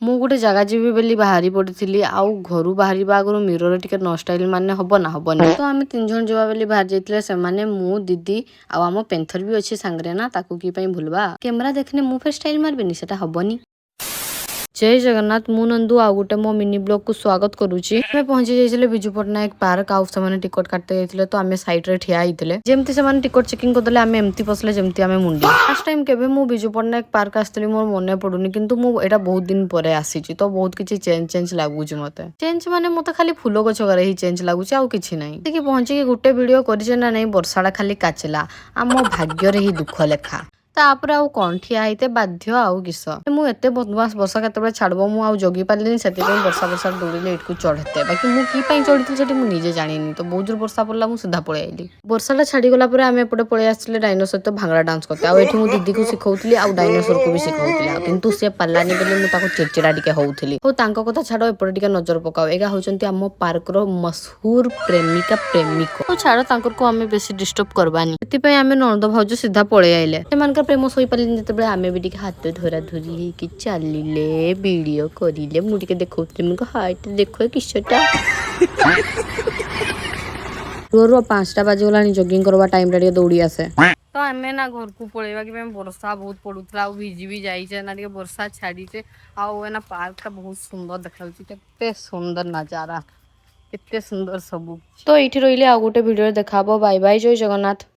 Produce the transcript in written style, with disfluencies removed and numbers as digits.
ମୁଁ ଗୋଟେ ଜାଗା ଯିବି ବୋଲି ବାହାରି ପଡ଼ିଥିଲି ଆଉ ଘରୁ ବାହାରିବା ଆଗରୁ ମିରର ଟିକେ ନ ଷ୍ଟାଇଲ ମାନେ ହବ ନା ହବନି ତ ଆମେ 3 ଜଣ ଯିବା ବୋଲି ବାହାରି ଯାଇଥିଲେ ସେମାନେ ମୁଁ ଦିଦି ଆଉ ଆମ ପେନ୍ଥର ବି ଅଛି ସାଙ୍ଗରେ ନା ତାକୁ କି ପାଇଁ ଭୁଲବା କ୍ୟାମେରା ଦେଖିନେ ମୁଁ ଫେର ଷ୍ଟାଇଲ ମାରବିନି ସେଟା ହବନି। जय जगन्नाथ मु नंदू आउ गोटे मो मिनी ब्लॉग को स्वागत करुच्ची आमे पहुंची जाइले बिजू पट्टनायक पार्क आउ से टिकट काटते जाइले तो आमे साइड रे ठिया होइतिले जेमती से टिकट चेकिंग करदेले आमे एमती पसले जेमती आमे मुंडी फर्स्ट टाइम केबे मु बिजू पट्टनायक पार्क आस्तिली मोर मने पडुनी किंतु मु एटा बहुत दिन परे आसीची तो बहुत किछि चेंज लागुची मते चेंज माने मते खाली फूल गछ करे ही चेंज लागुची आउ किछि नै कि पहुंची के गुटे वीडियो करिजे ना नै वर्षाडा खाली काचला आमो भाग्य रे ही दुख लेखा तापर आउ कौन ठिया होते बाध्य आउ किस मु एते बदमाश वर्षा केते छाड़ब मु आउ जगी पारलिनी से वर्षा दौड़े इटकू चढ़ते बाकी मु की पाई चढ़ी सेठी मु निजे जानिनी तो बहुत जोर वर्षा पड़ला मु सीधा पळे आइली वर्षाटा छाड़ी गला परे आमे एपटे पळे आसले डायनोसर तो भांगड़ा डांस करते आ एठी मु दीदी को सिखौतली आ डायनोसर को भी सिखौतली आ किंतु से पालानी बोली मु ताको चिड़चिड़ा टिके होउथली हो तांको कथा छाड़ो एपटे टिके नजर पकाओ एगा होचंती आम पार्क रो मशहूर प्रेमिका प्रेमिक तो छाड़ो तांकर को आमे बेसी डिस्टर्ब करबानी एति पई आमे नंद भाउज सीधा पळे आइले सेमान प्रेम सही पारे जिते आमे भी हाथ धरा धरी हो चलिले वीडियो करिले मुझे देखौतली मुझे हाइट देखो किसटा रोर 5टा बाजगला जॉगिंग करवा टाइम रे दौड़ी आसे तो आमे ना घर को पळेबा कि वर्षा बहुत पड़ुतला आ भिजी भी जाइछे ना वर्षा छाड़ीचे आउ एना पार्क बहुत सुंदर देखाउची केते सुंदर नजारा केते सुंदर सब तो एठी रहिले आ गोटे वीडियो देखाबो बाय बाय जय जगन्नाथ।